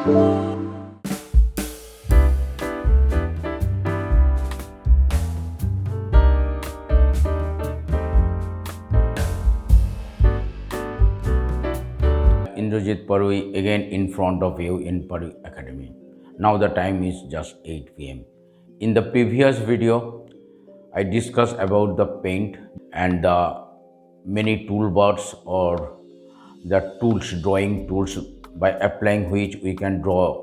Indrajit Parui again in front of you in Parui Academy. Now the time is just 8 p.m. In the previous video, I discussed about the paint and the many toolbars or the tools, drawing tools by applying which we can draw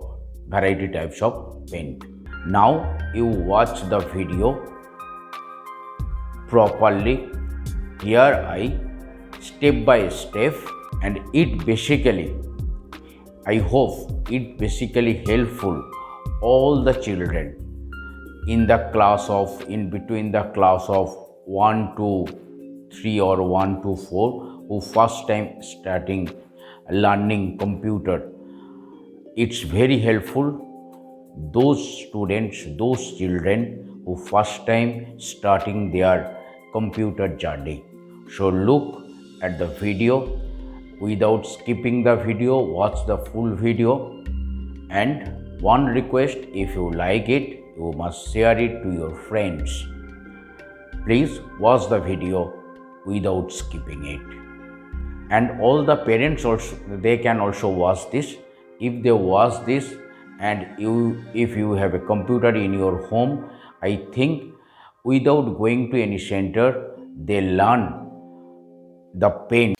variety types of paint. Now you watch the video properly. Here I step by step, and it basically, I hope it basically helpful all the children in the class of, in between the class of 1 to 3 or 1 to 4 who first time starting learning computer. It's very helpful those students, those children who first time starting their computer journey. So look at the video without skipping the video, watch the full video. And one request, if you like it, you must share it to your friends. Please watch the video without skipping it. And all the parents also, they can also watch this. If they watch this, and if you have a computer in your home, I think without going to any center, they learn the paint.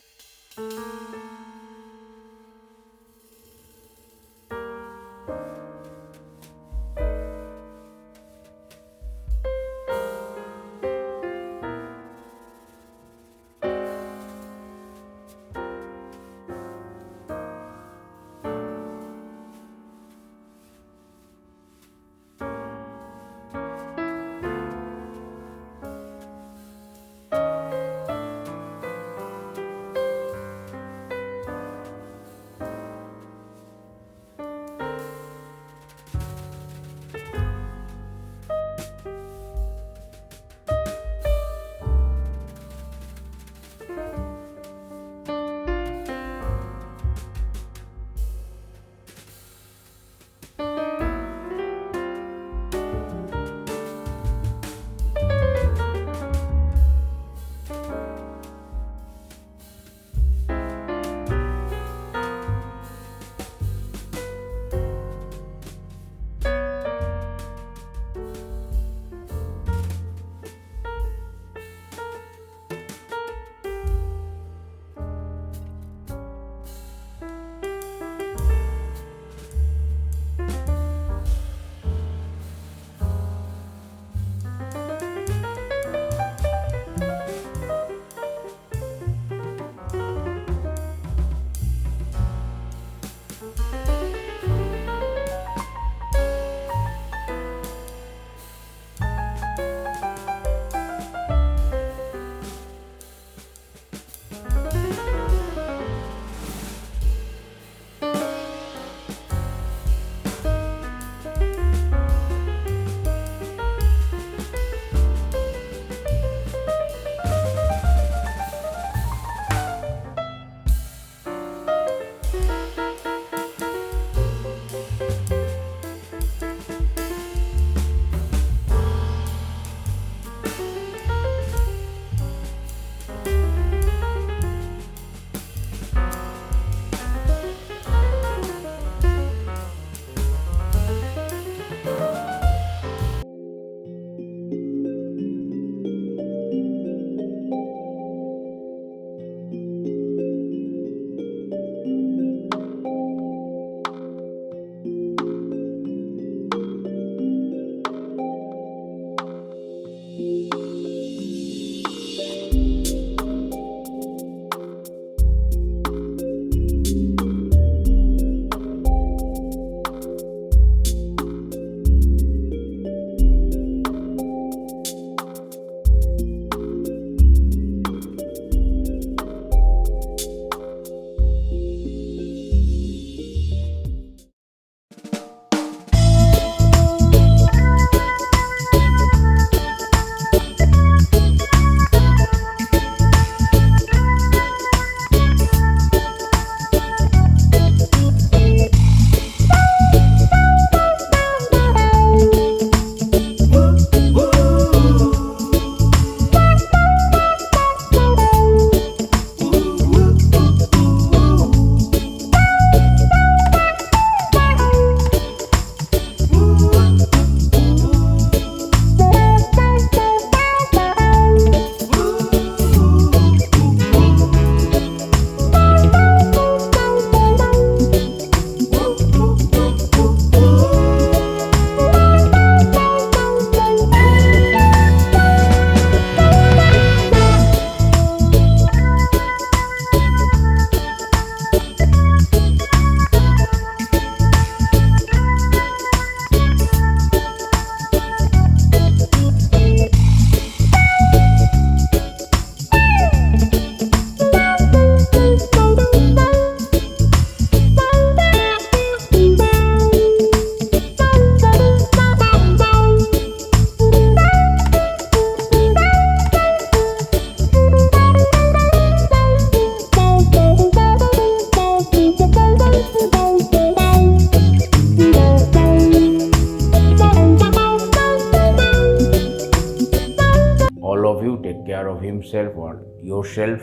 of you take care of himself or yourself.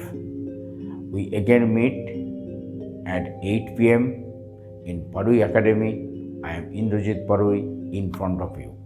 We again meet at 8 p.m. in Parui Academy. I am Indrajit Parui in front of you.